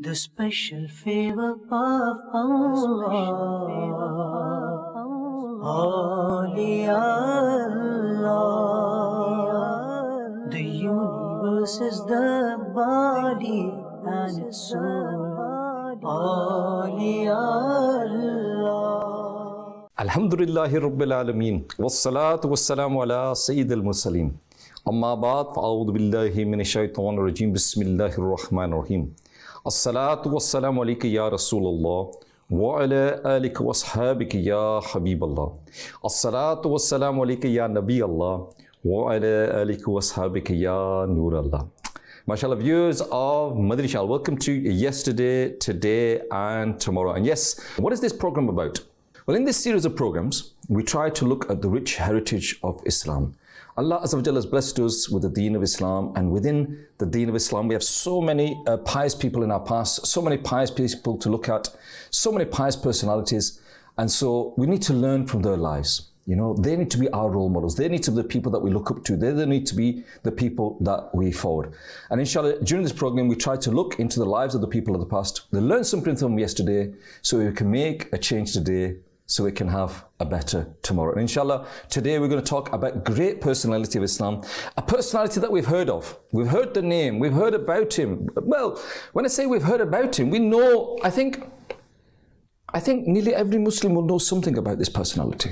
The special favor of Allah, Awliya Allah. The universe is the body and its soul, Awliya Allah. Alhamdulillahi Rabbil Alameen. Wassalatu wassalamu ala Sayyidil Mursaleen. Amma ba'd, fa'awudu billahi minash shaitanir rajim. Bismillahir Rahmanir Rahim. As-salatu wassalamu alayka ya Rasulullah wa ala alika wa ashabika ya Habiballah. As-salatu wassalamu alayka ya Nabi Allah wa ala alika wa ashabika ya Nur Allah. MashaAllah, viewers of Madani Channel, welcome to yesterday, today and tomorrow. And yes, what is this program about? Well, in this series of programs, we try to look at the rich heritage of Islam. Allah Azza wa Jalla has blessed us with the deen of Islam, and within the deen of Islam we have so many pious people in our past, so many pious people to look at, so many pious personalities, and so we need to learn from their lives. You know, they need to be our role models. They need to be the people that we look up to. They need to be the people that we forward. And inshallah, during this program, we try to look into the lives of the people of the past. We learn something from yesterday so we can make a change today, so we can have a better tomorrow. And inshallah, today we're going to talk about great personality of Islam, a personality that we've heard of. We've heard the name, we've heard about him. Well, when I say we've heard about him, we know, I think nearly every Muslim will know something about this personality.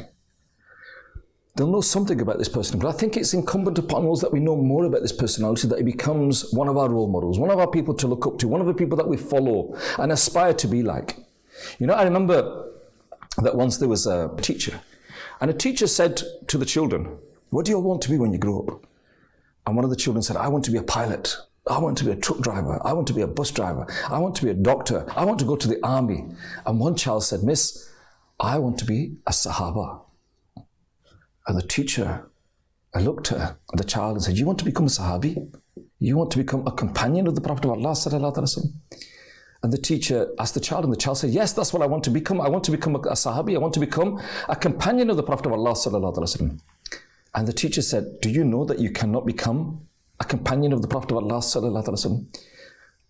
They'll know something about this person, but I think it's incumbent upon us that we know more about this personality, that he becomes one of our role models, one of our people to look up to, one of the people that we follow and aspire to be like. You know, I remember that once there was a teacher, and a teacher said to the children, "What do you want to be when you grow up?" And one of the children said, "I want to be a pilot. I want to be a truck driver. I want to be a bus driver. I want to be a doctor. I want to go to the army." And one child said, "Miss, I want to be a Sahaba." And the teacher looked at the child and said, "You want to become a Sahabi? You want to become a companion of the Prophet of Allah sallallahu alaihi wasallam?" And the teacher asked the child, and the child said, "Yes, that's what I want to become. I want to become a Sahabi. I want to become a companion of the Prophet of Allah sallallahu alaihi wasallam." And the teacher said, "Do you know that you cannot become a companion of the Prophet of Allah sallallahu alaihi wasallam?"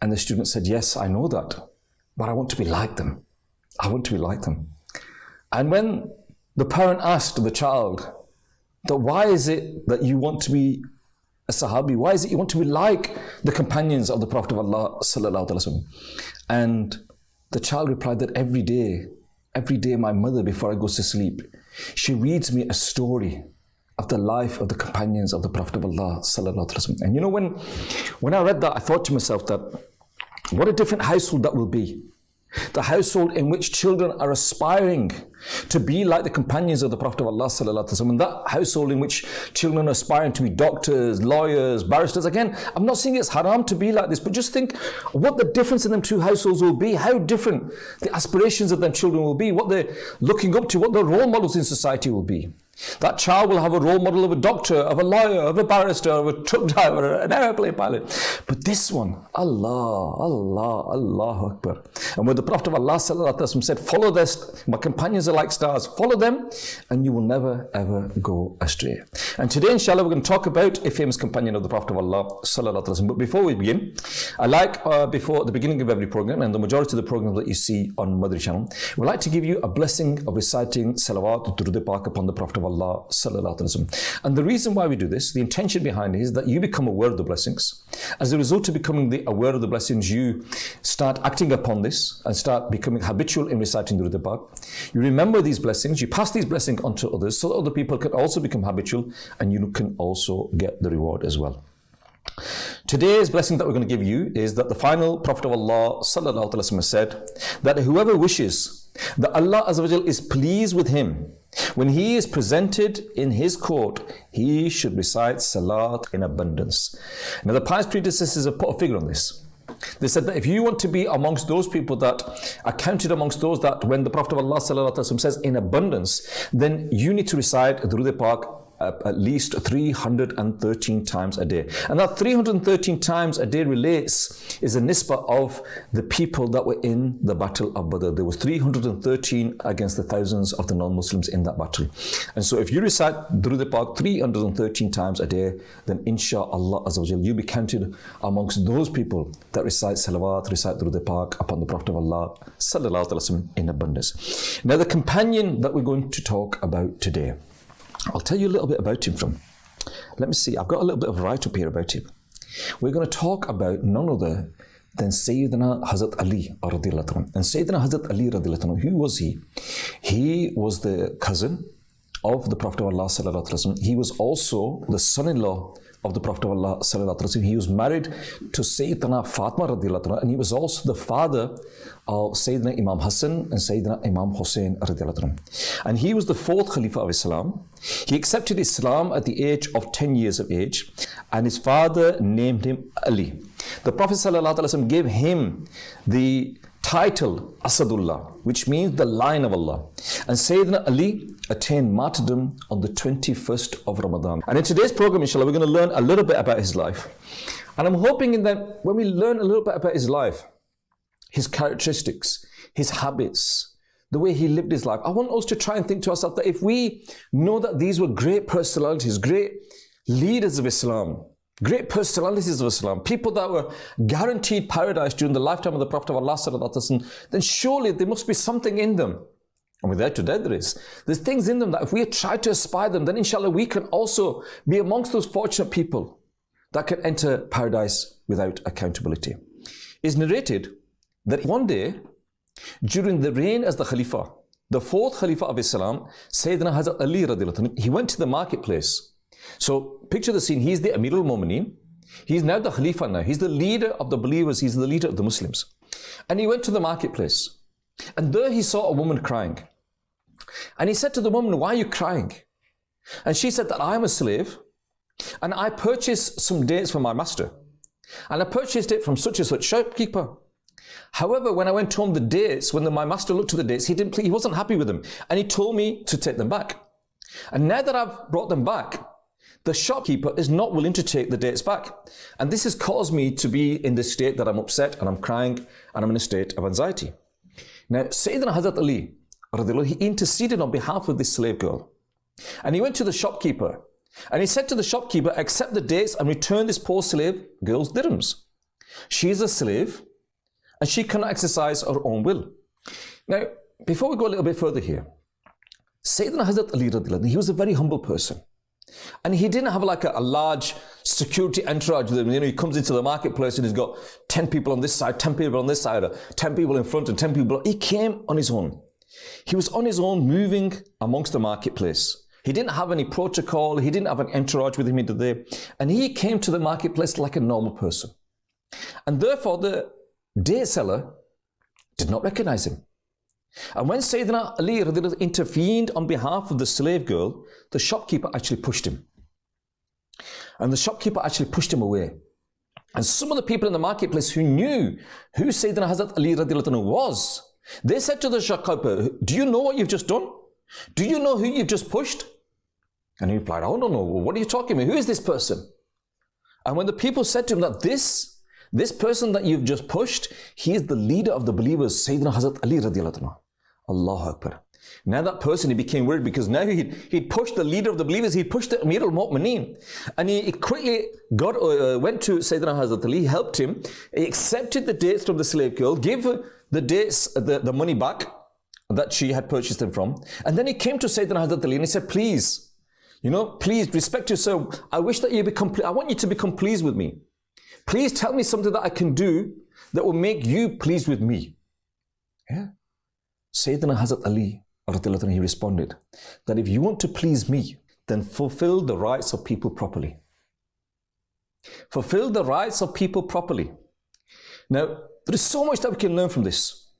And the student said, "Yes, I know that, but I want to be like them. I want to be like them." And when the parent asked the child that, "Why is it that you want to be a Sahabi? Why is it you want to be like the companions of the Prophet of Allah sallallahu alaihi wasallam?" And the child replied that every day my mother, before I go to sleep, she reads me a story of the life of the companions of the Prophet of Allah sallallahu alaihi wasallam. And you know, when I read that, I thought to myself that what a different household that will be. The household in which children are aspiring to be like the companions of the Prophet of Allah sallallahu alaihi wasallam. And that household in which children are aspiring to be doctors, lawyers, barristers. Again, I'm not saying it's haram to be like this, but just think what the difference in them two households will be, how different the aspirations of them children will be, what they're looking up to, what their role models in society will be. That child will have a role model of a doctor, of a lawyer, of a barrister, of a truck driver, an airplane pilot. But this one, Allahu Akbar. And where the Prophet of Allah sallallahu alaihi wasallam said, "Follow this, my companions are like stars, follow them and you will never ever go astray." And today inshallah we're going to talk about a famous companion of the Prophet of Allah sallallahu alaihi wasallam. But before we begin, I like before the beginning of every program, and the majority of the programs that you see on Madani Channel, we'd like to give you a blessing of reciting salawat durud pak upon the Prophet of Allah sallallahu alaihi wasallam. And the reason why we do this, the intention behind it, is that you become aware of the blessings. As a result of becoming aware of the blessings, you start acting upon this and start becoming habitual in reciting durud pak. You remember these blessings, you pass these blessings on to others, so that other people can also become habitual, and you can also get the reward as well. Today's blessing that we're going to give you is that the final Prophet of Allah sallallahu alaihi wasallam said that whoever wishes that Allah Azza wa Jalla is pleased with him when he is presented in his court, he should recite salat in abundance. Now the pious predecessors have put a figure on this. They said that if you want to be amongst those people that are counted amongst those that when the Prophet of Allah sallallahu alaihi wasallam says in abundance, then you need to recite Durud Pak at least 313 times a day. And that 313 times a day relates, is a nisbah of the people that were in the battle of Badr. There was 313 against the thousands of the non-Muslims in that battle. And so if you recite Durud al-Pak 313 times a day, then inshaAllah Azza wa Jal, you'll be counted amongst those people that recite salawat, recite Durud al-Pak upon the Prophet of Allah sallallahu alaihi wasallam in abundance. Now the companion that we're going to talk about today, I'll tell you a little bit about him from. Let me see, I've got a little bit of write-up here about him. We're going to talk about none other than Sayyiduna Hazrat Ali radiallahu anhu. And Sayyiduna Hazrat Ali radiallahu anhu, who was he? He was the cousin of the Prophet of Allah sallallahu alaihi wasallam. He was also the son-in-law of the Prophet of Allah sallallahu alaihi wasallam. He was married to Sayyidina Fatima radiallahu anha, and he was also the father of Sayyidina Imam Hassan and Sayyidina Imam Hussein radiallahu anha. And he was the fourth Khalifa of Islam. He accepted Islam at the age of 10 years of age, and his father named him Ali. The Prophet sallallahu alaihi wasallam gave him the title Asadullah, which means the Lion of Allah. And Sayyidina Ali attained martyrdom on the 21st of Ramadan. And in today's program, inshallah, we're going to learn a little bit about his life. And I'm hoping in that when we learn a little bit about his life, his characteristics, his habits, the way he lived his life, I want us to try and think to ourselves that if we know that these were great personalities, great leaders of Islam, great personalities of Islam, people that were guaranteed paradise during the lifetime of the Prophet of Allah sallallahu alaihi wasallam, then surely there must be something in them. And without doubt there is. There's things in them that if we try to aspire them, then inshallah we can also be amongst those fortunate people that can enter paradise without accountability. It's narrated that one day, during the reign as the Khalifa, the fourth Khalifa of Islam, Sayyidina Hazrat Ali radiallahu anhu, he went to the marketplace. So picture the scene, he's the Amir al-Mu'mineen, he's now the Khalifa now, he's the leader of the believers, he's the leader of the Muslims. And he went to the marketplace, and there he saw a woman crying. And he said to the woman, why are you crying? And she said that I am a slave, and I purchased some dates from my master, and I purchased it from such and such shopkeeper. However, when I went home, the dates, when my master looked at the dates, he wasn't happy with them, and he told me to take them back. And now that I've brought them back, the shopkeeper is not willing to take the dates back. And this has caused me to be in this state that I'm upset and I'm crying and I'm in a state of anxiety. Now, Sayyidina Hazrat Ali, he interceded on behalf of this slave girl. And he went to the shopkeeper and he said to the shopkeeper, accept the dates and return this poor slave girl's dirhams. She is a slave and she cannot exercise her own will. Now, before we go a little bit further here, Sayyidina Hazrat Ali, he was a very humble person. And he didn't have like a large security entourage with him. You know, he comes into the marketplace and he's got 10 people on this side, 10 people on this side, 10 people in front and 10 people. He came on his own. He was on his own moving amongst the marketplace. He didn't have any protocol. He didn't have an entourage with him into there. And he came to the marketplace like a normal person. And therefore the day seller did not recognize him. And when Sayyidina Ali intervened on behalf of the slave girl, the shopkeeper actually pushed him. And the shopkeeper actually pushed him away. And some of the people in the marketplace who knew who Sayyidina Hazrat Ali was, they said to the shopkeeper, do you know what you've just done? Do you know who you've just pushed? And he replied, I don't know. What are you talking about? Who is this person? And when the people said to him that this person that you've just pushed, he is the leader of the believers, Sayyidina Hazrat Ali radiallahu anhu. Allahu Akbar. Now that person, he became worried because now he'd pushed the leader of the believers, he pushed the Amir al-Mu'mineen. And he quickly went to Sayyidina Hazrat Ali, helped him, he accepted the dates from the slave girl, gave her the dates, the money back that she had purchased them from. And then he came to Sayyidina Hazrat Ali and he said, please, please respect yourself. I wish that I want you to become pleased with me. Please tell me something that I can do that will make you pleased with me. Yeah. Sayyidina Hazrat Ali, he responded that if you want to please me, then fulfill the rights of people properly. Fulfill the rights of people properly. Now, there is so much that we can learn from this.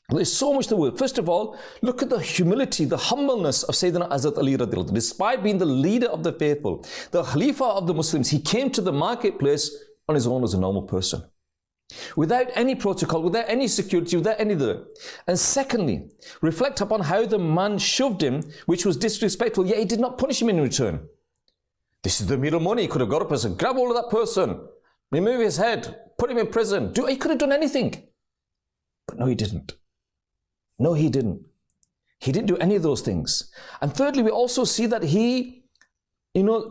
There's so much to learn. First of all, look at the humility, the humbleness of Sayyidina Hazrat Ali radiallahu. Despite being the leader of the faithful, the Khalifa of the Muslims, he came to the marketplace on his own as a normal person. without any protocol, without any security, without any other. And secondly, reflect upon how the man shoved him, which was disrespectful, yet he did not punish him in return. This is the Amir al-Mu'minin. He could have got up and said, grab hold of that person, remove his head, put him in prison. He could have done anything. But no, he didn't. No, he didn't. He didn't do any of those things. And thirdly, we also see that he,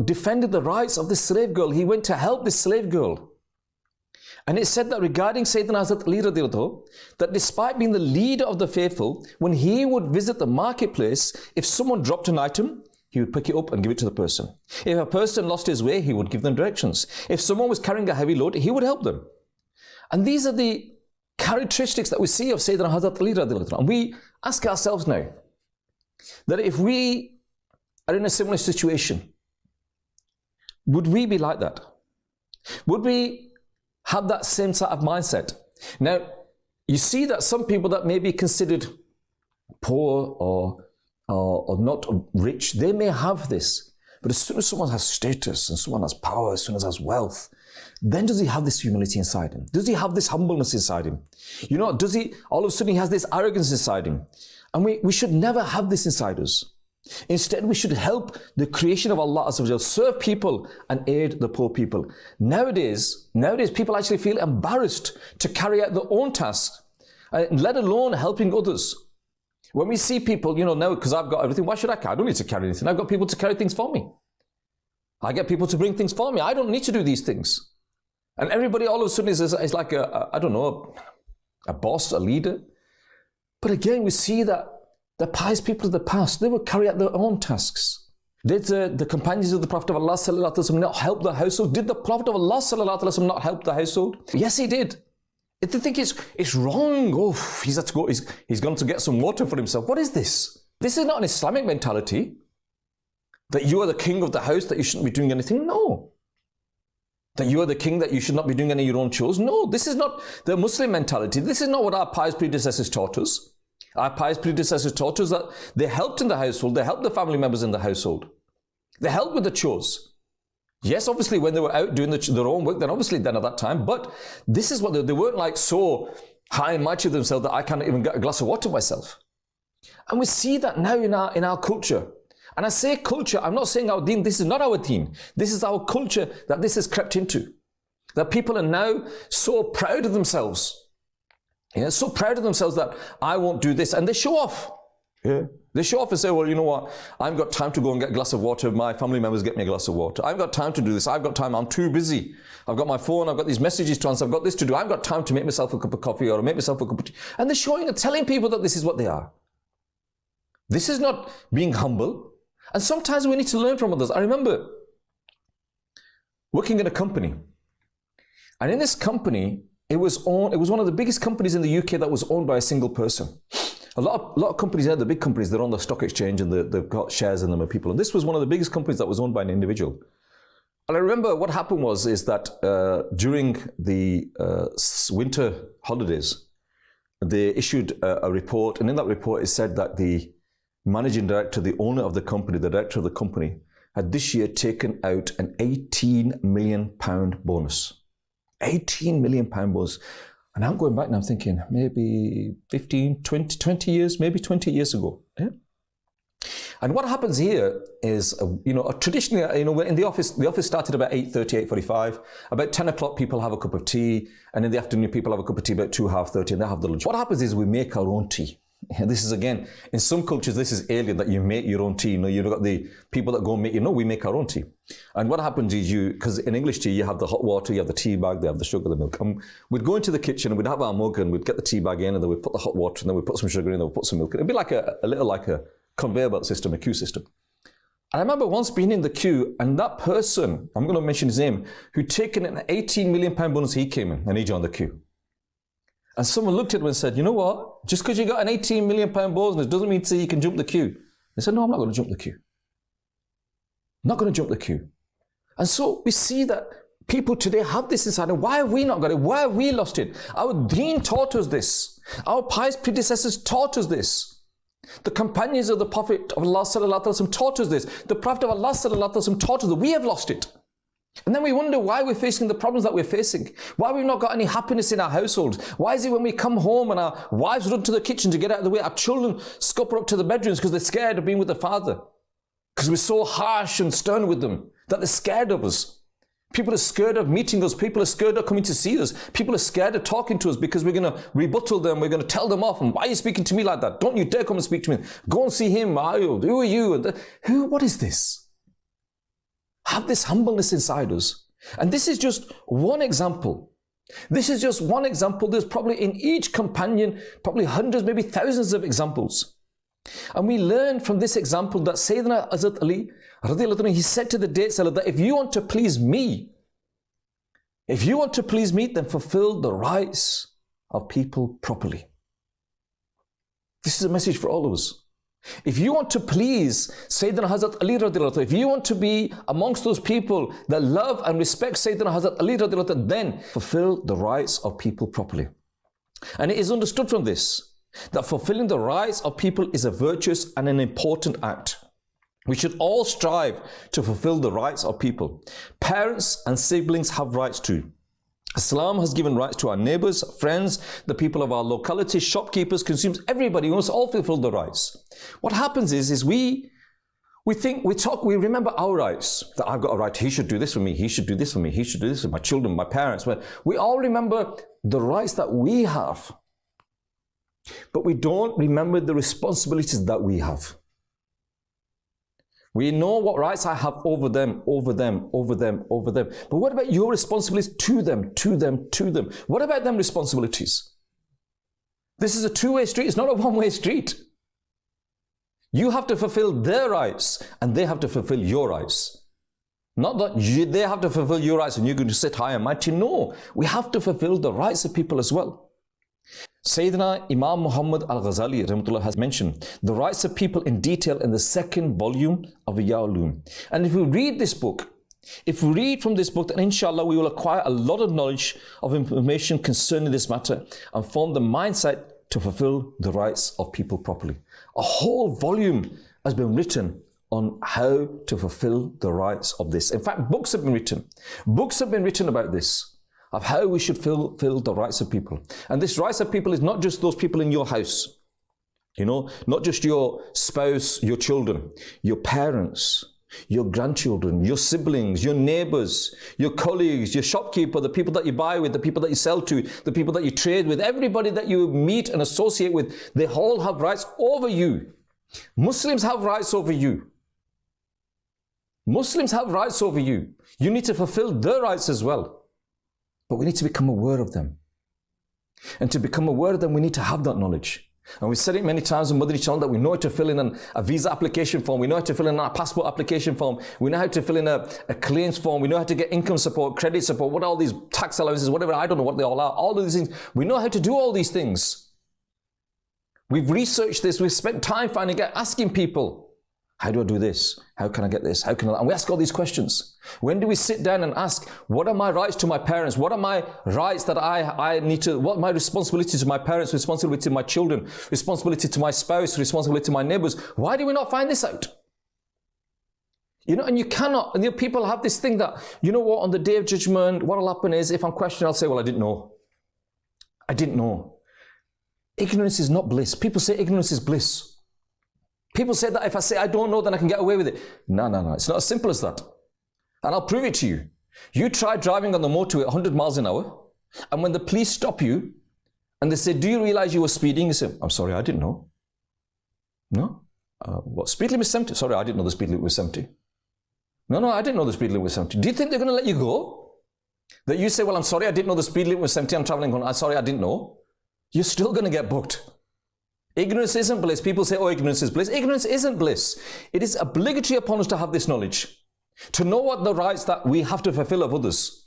defended the rights of this slave girl. He went to help this slave girl. And it said that regarding Sayyidina Hazrat Ali radiallahu, that despite being the leader of the faithful, when he would visit the marketplace, if someone dropped an item, he would pick it up and give it to the person. If a person lost his way, he would give them directions. If someone was carrying a heavy load, he would help them. And these are the characteristics that we see of Sayyidina Hazrat Ali radiallahu. And we ask ourselves now, that if we are in a similar situation, would we be like that? Would we have that same sort of mindset? Now, you see that some people that may be considered poor or not rich, they may have this. But as soon as someone has status and someone has power, as soon as has wealth, then does he have this humility inside him? Does he have this humbleness inside him? Does he, all of a sudden he has this arrogance inside him? And we should never have this inside us. Instead, we should help the creation of Allah Azza wa Jal, serve people and aid the poor people. Nowadays, people actually feel embarrassed to carry out their own tasks, let alone helping others. When we see people, now because I've got everything, why should I carry? I don't need to carry anything. I've got people to carry things for me. I get people to bring things for me. I don't need to do these things. And everybody all of a sudden is like a boss, a leader. But again, we see that the pious people of the past, they would carry out their own tasks. Did the companions of the Prophet of Allah sallallahu alaihi wasallam not help the household? Did the Prophet of Allah sallallahu alaihi wasallam not help the household? Yes, he did. If they think it's wrong, he's had to go, he's gone to get some water for himself. What is this? This is not an Islamic mentality, that you are the king of the house, that you shouldn't be doing anything. No. That you are the king, that you should not be doing any of your own chores. No, this is not the Muslim mentality. This is not what our pious predecessors taught us. Our pious predecessors taught us that they helped in the household, they helped the family members in the household. They helped with the chores. Yes, obviously when they were out doing their own work, then obviously then at that time, but this is what they weren't like so high and mighty of themselves that I can't even get a glass of water myself. And we see that now in our culture. And I say culture, I'm not saying our deen, this is not our deen. This is our culture that this has crept into. That people are now so proud of themselves. So proud of themselves that I won't do this, and they show off. Yeah. They show off and say, well, you know what, I've got time to go and get a glass of water, my family members get me a glass of water. I've got time to do this, I've got time, I'm too busy. I've got my phone, I've got these messages to answer, I've got this to do, I've got time to make myself a cup of coffee or make myself a cup of tea. And they're showing and telling people that this is what they are. This is not being humble. And sometimes we need to learn from others. I remember working in a company, and in this company, it was one of the biggest companies in the UK that was owned by a single person. A lot of companies there, the big companies, they're on the stock exchange and they've got shares in them and people. And this was one of the biggest companies that was owned by an individual. And I remember what happened was that during the winter holidays, they issued a report. And in that report, it said that the managing director, the owner of the company, the director of the company, had this year taken out an £18 million bonus. £18 million bonus. And I'm going back and I'm thinking maybe 15, 20 years, maybe 20 years ago. Yeah? And what happens here is, traditionally, in the office started about 8:30, 8:45. About 10 o'clock, people have a cup of tea. And in the afternoon, people have a cup of tea about 2, 30, and they have the lunch. What happens is we make our own tea. And this is, again, in some cultures, this is alien, that you make your own tea. You've got the people that go and make, we make our own tea. And what happens is because in English tea, you have the hot water, you have the tea bag, they have the sugar, the milk. And we'd go into the kitchen and we'd have our mug and we'd get the tea bag in and then we'd put the hot water and then we'd put some sugar in and then we'd put some milk in. It'd be like a little like a conveyor belt system, a queue system. And I remember once being in the queue and that person, I'm going to mention his name, who'd taken an £18 million bonus, he came in and he joined the queue. And someone looked at him and said, you know what? Just because you got an £18 million bonus doesn't mean to say you can jump the queue. They said, no, I'm not going to jump the queue. I'm not going to jump the queue. And so we see that people today have this inside. And why have we not got it? Why have we lost it? Our deen taught us this. Our pious predecessors taught us this. The companions of the Prophet of Allah sallallahu alaihi wasallam taught us this. The Prophet of Allah sallallahu alaihi wasallam taught us that. We have lost it. And then we wonder why we're facing the problems that we're facing. Why we've not got any happiness in our households. Why is it when we come home and our wives run to the kitchen to get out of the way, our children scupper up to the bedrooms because they're scared of being with the father? Because we're so harsh and stern with them that they're scared of us. People are scared of meeting us. People are scared of coming to see us. People are scared of talking to us because we're going to rebuttal them. We're going to tell them off. And why are you speaking to me like that? Don't you dare come and speak to me. Go and see him. Who are you? What is this? Have this humbleness inside us. And this is just one example. This is just one example. There's probably in each companion, probably hundreds, maybe thousands of examples. And we learn from this example that Sayyiduna Hazrat Ali, he said to the date seller that if you want to please me, then fulfill the rights of people properly. This is a message for all of us. If you want to please Sayyidina Hazrat Ali radiallahu anhu, if you want to be amongst those people that love and respect Sayyidina Hazrat Ali radiallahu anhu, then fulfill the rights of people properly. And it is understood from this that fulfilling the rights of people is a virtuous and an important act. We should all strive to fulfill the rights of people. Parents and siblings have rights too. Islam has given rights to our neighbors, friends, the people of our locality, shopkeepers, consumers, everybody. We must all fulfill the rights. What happens is we remember our rights, that I've got a right, he should do this for me, he should do this for me, he should do this for my children, my parents. We all remember the rights that we have, but we don't remember the responsibilities that we have. We know what rights I have over them. But what about your responsibilities to them? What about them responsibilities? This is a two-way street. It's not a one-way street. You have to fulfill their rights and they have to fulfill your rights. Not that they have to fulfill your rights and you're going to sit high and mighty. No, we have to fulfill the rights of people as well. Sayyidina Imam Muhammad al-Ghazali rahmatullah has mentioned the rights of people in detail in the second volume of Ihya Ulum. And if we read this book, if we read from this book, then inshallah we will acquire a lot of knowledge of information concerning this matter and form the mindset to fulfill the rights of people properly. A whole volume has been written on how to fulfill the rights of this. In fact, books have been written. Books have been written about this, of how we should fulfill the rights of people. And this rights of people is not just those people in your house, not just your spouse, your children, your parents, your grandchildren, your siblings, your neighbors, your colleagues, your shopkeeper, the people that you buy with, the people that you sell to, the people that you trade with, everybody that you meet and associate with, they all have rights over you. Muslims have rights over you. Muslims have rights over you. You need to fulfill their rights as well. But we need to become aware of them. And to become aware of them, we need to have that knowledge. And we've said it many times on Madani Channel that we know how to fill in a visa application form. We know how to fill in a passport application form. We know how to fill in a claims form. We know how to get income support, credit support, what are all these tax allowances, whatever, I don't know what they all are. All of these things. We know how to do all these things. We've researched this. We've spent time finding out, asking people, how do I do this? How can I get this? How can I? And we ask all these questions. When do we sit down and ask, what are my rights to my parents? What are my rights that I need to, what are my responsibilities to my parents, responsibility to my children, responsibility to my spouse, responsibility to my neighbors? Why do we not find this out? And you cannot, and people have this thing that, on the day of judgment, what will happen is, if I'm questioned, I'll say, well, I didn't know. I didn't know. Ignorance is not bliss. People say ignorance is bliss. People say that if I say I don't know, then I can get away with it. No. It's not as simple as that. And I'll prove it to you. You try driving on the motorway at 100 miles an hour, and when the police stop you, and they say, do you realize you were speeding? You say, I'm sorry, I didn't know. No? What, speed limit was 70? Sorry, I didn't know the speed limit was 70. No, I didn't know the speed limit was 70. Do you think they're going to let you go? That you say, well, I'm sorry, I didn't know the speed limit was 70, I'm traveling on, I'm sorry, I didn't know. You're still going to get booked. Ignorance isn't bliss. People say, oh, ignorance is bliss. Ignorance isn't bliss. It is obligatory upon us to have this knowledge. To know what the rights that we have to fulfill of others.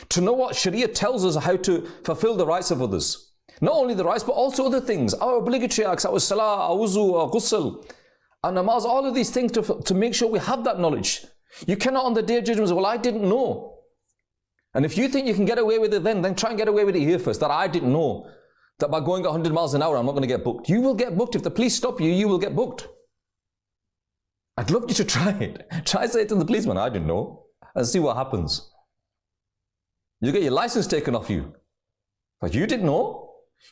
To know what Sharia tells us how to fulfill the rights of others. Not only the rights, but also other things. Our obligatory acts, our salah, our wuzu, our ghusl, our namaz, all of these things to make sure we have that knowledge. You cannot on the day of judgment say, well, I didn't know. And if you think you can get away with it then try and get away with it here first, that I didn't know. That by going 100 miles an hour, I'm not going to get booked. You will get booked. If the police stop you, you will get booked. I'd love you to try it. Try say to the policeman, I didn't know. and see what happens. You get your license taken off you. But you didn't know.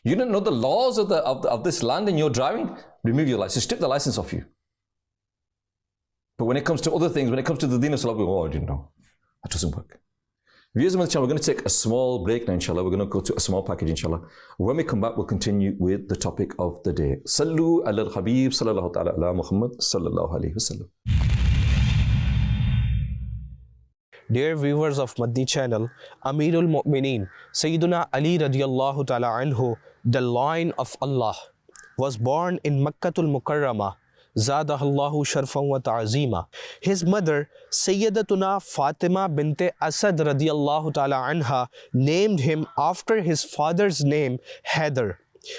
You didn't know the laws of this land and you're driving. Remove your license, strip the license off you. But when it comes to other things, when it comes to the deen of salah, oh, I didn't know. That doesn't work. Viewers of the channel, we're going to take a small break now, inshallah. We're going to go to a small package, inshallah. When we come back, we'll continue with the topic of the day. Sallu ala al-Habib, sallallahu ta'ala ala Muhammad, sallallahu alayhi wa sallam. Dear viewers of Madani Channel, Amirul Mu'mineen, Sayyiduna Ali radiallahu ta'ala anhu, the Lion of Allah, was born in Makkatul Mukarramah, Zadahallahu Sharfan wa Ta'azima. His mother, Sayyidatuna Fatima binte Asad radiallahu ta'ala anha, named him after his father's name, Haider,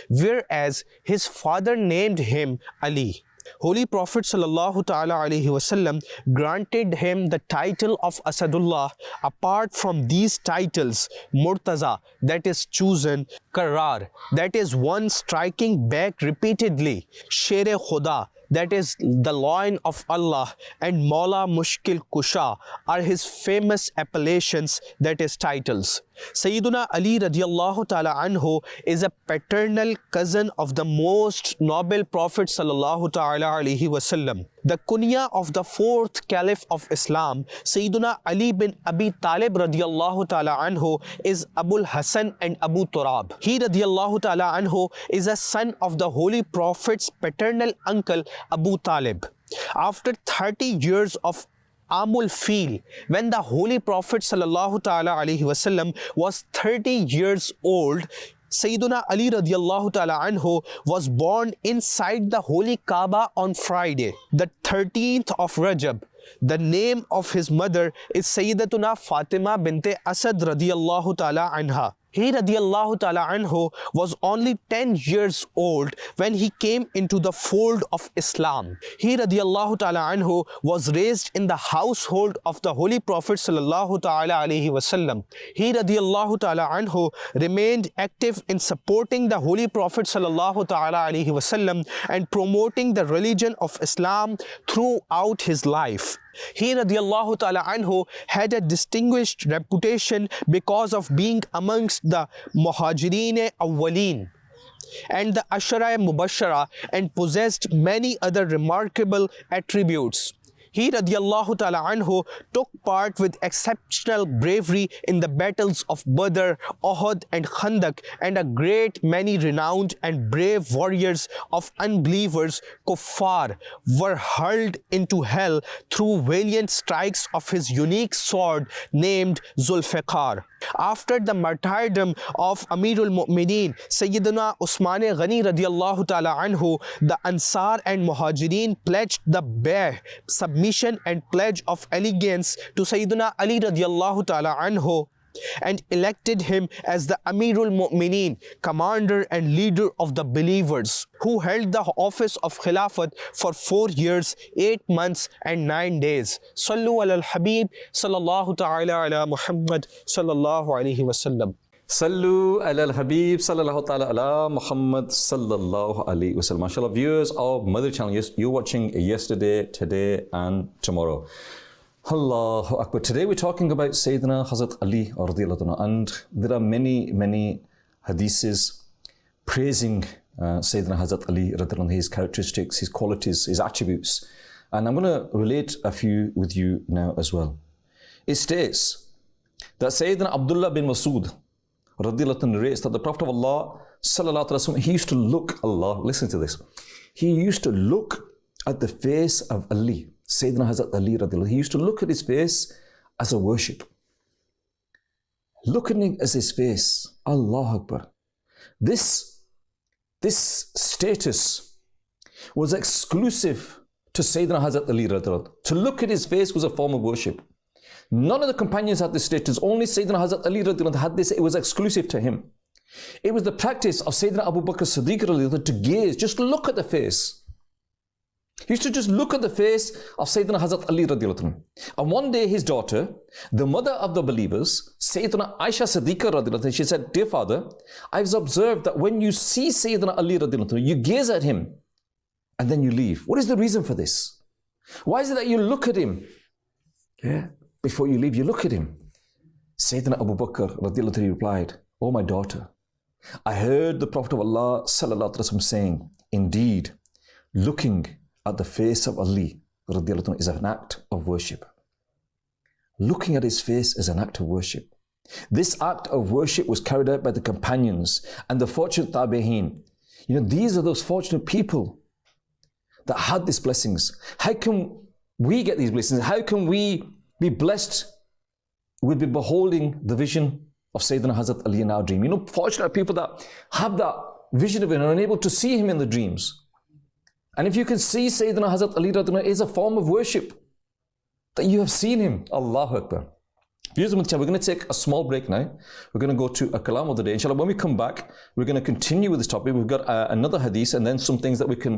whereas his father named him Ali. Holy Prophet sallallahu ta'ala alaihi wasallam granted him the title of Asadullah. Apart from these titles, Murtaza, that is chosen, Qarar, that is one striking back repeatedly, Shere Khuda, that is the Lion of Allah, and Mawla Mushkil Kusha are his famous appellations, that is titles. Sayyiduna Ali radiallahu ta'ala anhu is a paternal cousin of the most noble Prophet sallallahu ta'ala alaihi wasallam. The kunya of the fourth caliph of Islam, Sayyiduna Ali bin Abi Talib radiallahu ta'ala anhu, is Abul Hasan and Abu Turab. He radiallahu ta'ala anhu is a son of the Holy Prophet's paternal uncle Abu Talib. After 30 years of Amul Fil, when the Holy Prophet sallallahu ta'ala alaihi wasallam was 30 years old, Sayyiduna Ali radiallahu ta'ala anhu was born inside the Holy Kaaba on Friday, the 13th of Rajab. The name of his mother is Sayyidatuna Fatima binte Asad radiallahu ta'ala anha. He radiallahu ta'ala anhu was only 10 years old when he came into the fold of Islam. He radiallahu ta'ala anhu was raised in the household of the Holy Prophet sallallahu ta'ala alaihi wasallam. He radiallahu ta'ala anhu remained active in supporting the Holy Prophet sallallahu ta'ala alaihi wasallam and promoting the religion of Islam throughout his life. He radiallahu ta'ala anhu had a distinguished reputation because of being amongst the Muhajireen Awwaleen and the Ashara Mubashara, and possessed many other remarkable attributes. He radiallahu ta'ala anhu took part with exceptional bravery in the battles of Badr, Uhud and Khandaq, and a great many renowned and brave warriors of unbelievers, Kuffar, were hurled into hell through valiant strikes of his unique sword named Zulfiqar. After the martyrdom of Amirul Mu'mineen, Sayyiduna Usman Ghani radiallahu ta'ala anhu, the Ansar and Muhajireen pledged the bay'ah, submission and pledge of allegiance to Sayyiduna Ali radiallahu ta'ala anhu, and elected him as the Amirul Mu'mineen, commander and leader of the believers, who held the office of Khilafat for 4 years, 8 months and 9 days. Sallu ala al-Habib, sallallahu ta'ala ala Muhammad, sallallahu alayhi wa sallam. Sallu ala al-Habib, sallallahu ta'ala ala Muhammad, sallallahu alayhi wa sallam. MashaAllah, viewers of Madani Channel, you're watching yesterday, today and tomorrow. Allahu Akbar. Today we're talking about Sayyidina Hazrat Ali radiallahu anhu, and there are many hadiths praising Sayyidina Hazrat Ali radiallahu anhu, his characteristics, his qualities, his attributes. And I'm going to relate a few with you now as well. It states that Sayyidina Abdullah bin Masud radiallahu anhu narrates that the Prophet of Allah sallallahu alaihi wasallam, he used to look, Allah, listen to this, he used to look at the face of Ali, Sayyidina Hazrat Ali radiallahu, he used to look at his face as a worship. Looking at his face, Allahu Akbar. This status was exclusive to Sayyidina Hazrat Ali radiallahu. To look at his face was a form of worship. None of the companions had this status, only Sayyidina Hazrat Ali radiallahu had this, it was exclusive to him. It was the practice of Sayyidina Abu Bakr Siddiq radiallahu to gaze, just look at the face. He used to just look at the face of Sayyidina Hazrat Ali radiallahu anhu. And one day his daughter, the mother of the believers, Sayyidina Aisha Siddiqa radiallahu anhu, she said, "Dear father, I've observed that when you see Sayyidina Ali radiallahu anhu, you gaze at him and then you leave. What is the reason for this? Why is it that you look at him? Yeah. before you leave, you look at him. Sayyidina Abu Bakr radiallahu anhu replied, "Oh my daughter, I heard the Prophet of Allah sallallahu alaihi wasallam saying, indeed, looking at the face of Ali radiallahu anhu is an act of worship." Looking at his face is an act of worship. This act of worship was carried out by the companions and the fortunate tabi'een. These are those fortunate people that had these blessings. How can we get these blessings? How can we be blessed with beholding the vision of Sayyidina Hazrat Ali in our dream? Fortunate people that have that vision of him and are able to see him in the dreams. And if you can see Sayyidina Hazrat Ali, it is a form of worship that you have seen him. Allahu Akbar. We're going to take a small break now. We're going to go to a kalam of the day. Inshallah, when we come back, we're going to continue with this topic. We've got another hadith and then some things that we can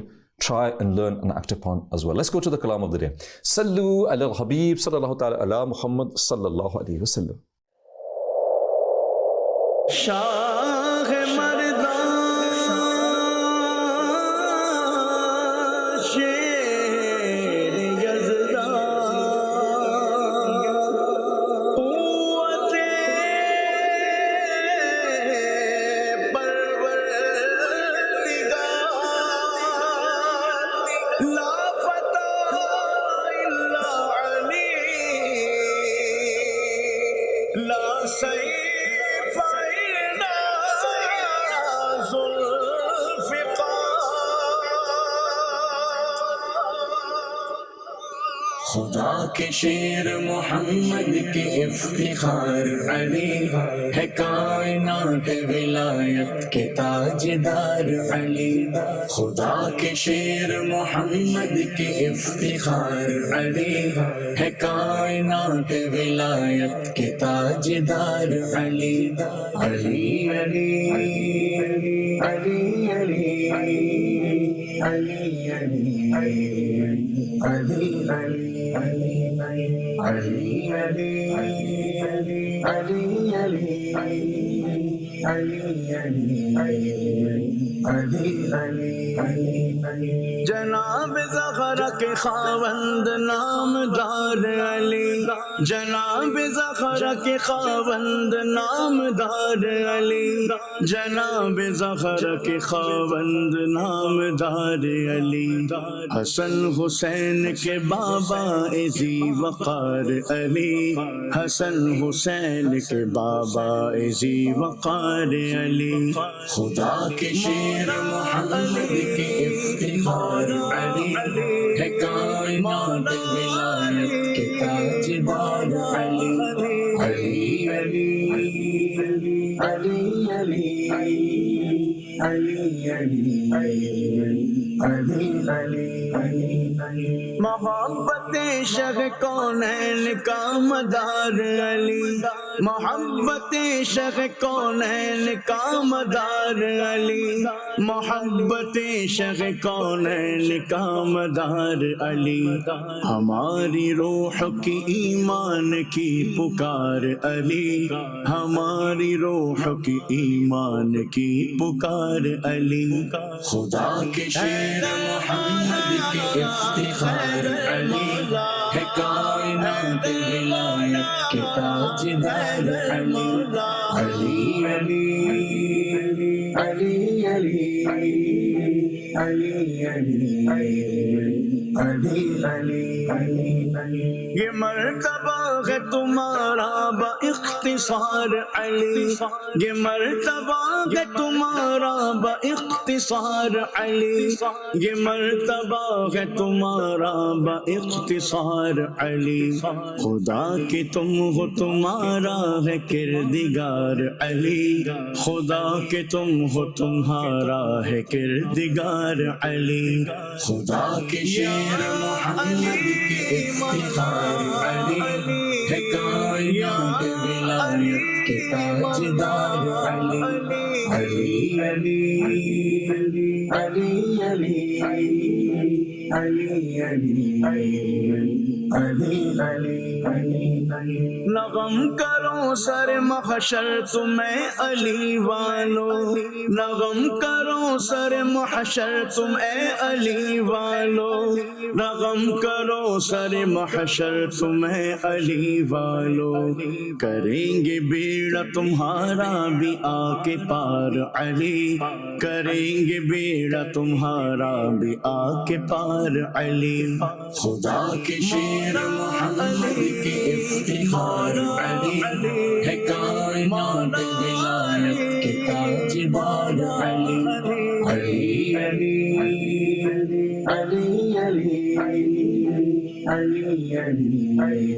try and learn and act upon as well. Let's go to the kalam of the day. Sallu ala al-Habib sallallahu ta'ala ala Muhammad sallallahu alayhi wa sallam. خدا کے شیر محمد کے افتخار علی ہے، کائنات ولایت کے تاجدار علی. خدا کے شیر محمد کے افتخار علی ہے، کائنات ولایت کے تاجدار علی. علی علی علی علی علی علی جناب زغرہ کے خاوند نامدار علی، جناب زغرہ کے خاوند نامدار علی، جناب زغرہ کے خاوند نامدار علی. حسن حسین کے بابا ذی وقار علی، حسن حسین کے بابا ذی وقار علی. خدا کے شیر محمد کے افتخار علی ہے، کائنات ولایت کے تاجدار علی. علی علی علی علی محبت شگ کونین کا مدار علی، محبت شگ کونین کا مدار علی، محبت شگ کونین کا مدار علی. ہماری روح کی ایمان کی پکار علی، ہماری روح کی ایمان کی پکار علی. خدا کے شیر محمد کے افتخار علی ہے، کائنات ولایت کے تاجدار علی. علی علی علی علی علی علی. یہ مرتبہ ہے تمہارا با اختصار علی، یہ مرتبہ ہے تمہارا با اختصار علی، یہ مرتبہ ہے تمہارا با اختصار علی. خدا کی تم ہو تمہارا ہے کردگار علی، خدا کے تم ہو تمہارا ہے کردگار علی. خدا کے شیر محمد کے افتخار علی ہے، کائنات ولایت کے تاجدار علی. علی علی علی علی علی علی علی علی نہ غم کرو سر محشر تمہیں علی والو، نہ غم کرو سر محشر تم اے علی والو، نہ غم کرو سر محشر تمہیں علی والو، کریں گے بیڑا تمہارا بھی آ کے پار علی، کریں گے بیڑا تمہارا بھی آ کے پار علی، خدا کے شیر محمد کے افتخار علی ہے، کائنات ولایت کے تاجدار علی علی علی علی علی علی علی علی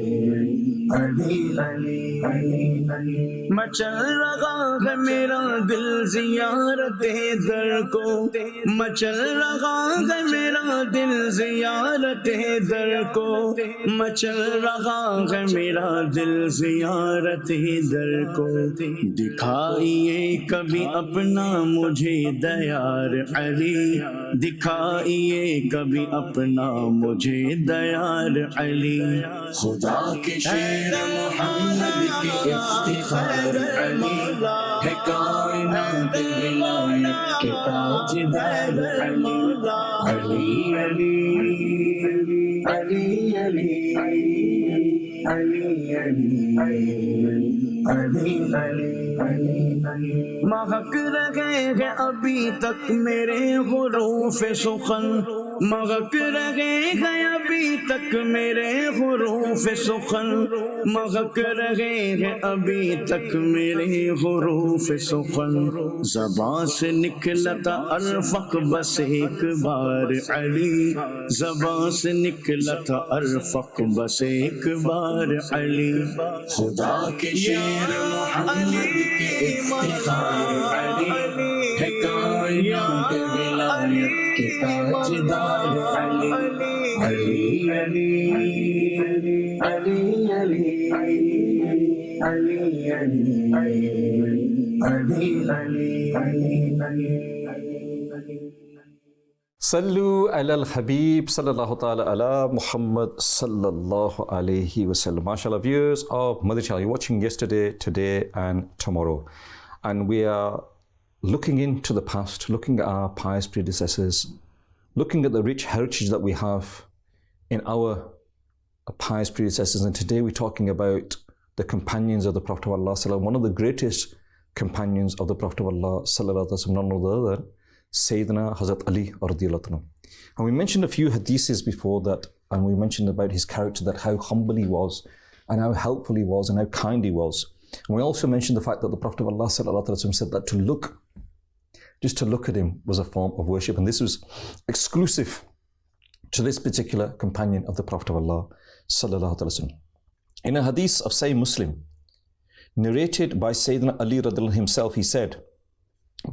مچل رہا ہے میرا دل زیارت در کو، مچل رہا ہے میرا دل زیارت در کو، مچل رہا ہے میرا دل زیارت در کو، دکھائیے کبھی اپنا مجھے دیار علی، دکھائیے کبھی اپنا مجھے دیار علی، خدا کے شیر محمد کے افتخار علی ہے، کائنات ولایت کے تاجدار علی علی علی علی مہک رہے ہیں ابھی تک میرے حروف سخن، مہک رہے ہیں ابھی تک میرے حروف سخن، مہک رہے ہیں ابھی تک میرے حروف سخن، زبان سے نکلا تھا ارفق بس ایک بار علی، زبان سے نکلا تھا ارفق بس ایک بار علی، خدا کے شیر محمد کے افتخار علی ہے، کائنات ولایت کے تاجدار علی علی علی علی صلو علی الحبیب صلی اللہ تعالی علی Muhammad sallallahu alayhi wasallam. MashaAllah, viewers of Madani Channel, you're watching yesterday, today and tomorrow. And we are looking into the past, looking at our pious predecessors, looking at the rich heritage that we have in our pious predecessors. And today we're talking about the companions of the Prophet of Allah sallallahu, one of the greatest companions of the Prophet of Allah sallallahu alaihi wasallam, none other than Sayyiduna Hazrat Ali radiyallahu anhu. And we mentioned a few hadiths before that, and we mentioned about his character, that how humble he was, and how helpful he was, and how kind he was. And we also mentioned the fact that the Prophet of Allah sallallahu alaihi wasallam said that just to look at him was a form of worship, and this was exclusive to this particular companion of the Prophet of Allah sallallahu alaihi wasallam. In a hadith of Sahih Muslim, narrated by Sayyidina Ali radiyallahu anhu himself, he said,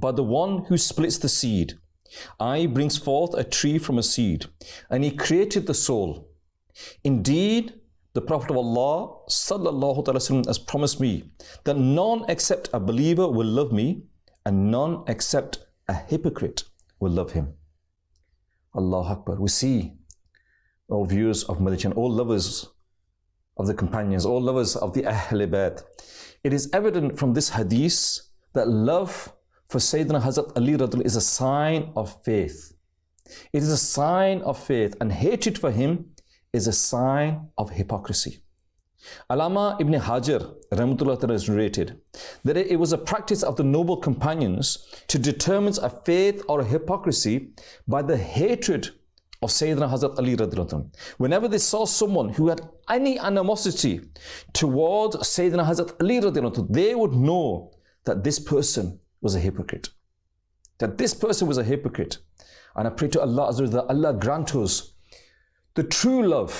"By the one who splits the seed, I brings forth a tree from a seed, and he created the soul. Indeed, the Prophet of Allah sallallahu alaihi wasallam has promised me that none except a believer will love me, and none except a hypocrite will love him." Allahu Akbar. We see, all viewers of Madani Channel, all lovers of the companions, all lovers of the Ahl Bayt, it is evident from this hadith that love for Sayyidina Hazrat Ali radhiyallahu is a sign of faith. It is a sign of faith, and hatred for him is a sign of hypocrisy. Allama Ibn Hajar rahmatullah ta'ala has narrated that it was a practice of the noble companions to determine a faith or a hypocrisy by the hatred of Sayyidina Hazrat Ali radhiyallahu. Whenever they saw someone who had any animosity towards Sayyidina Hazrat Ali radhiyallahu, they would know that this person was a hypocrite. That this person was a hypocrite. And I pray to Allah Azza wa Jalla that Allah grant us the true love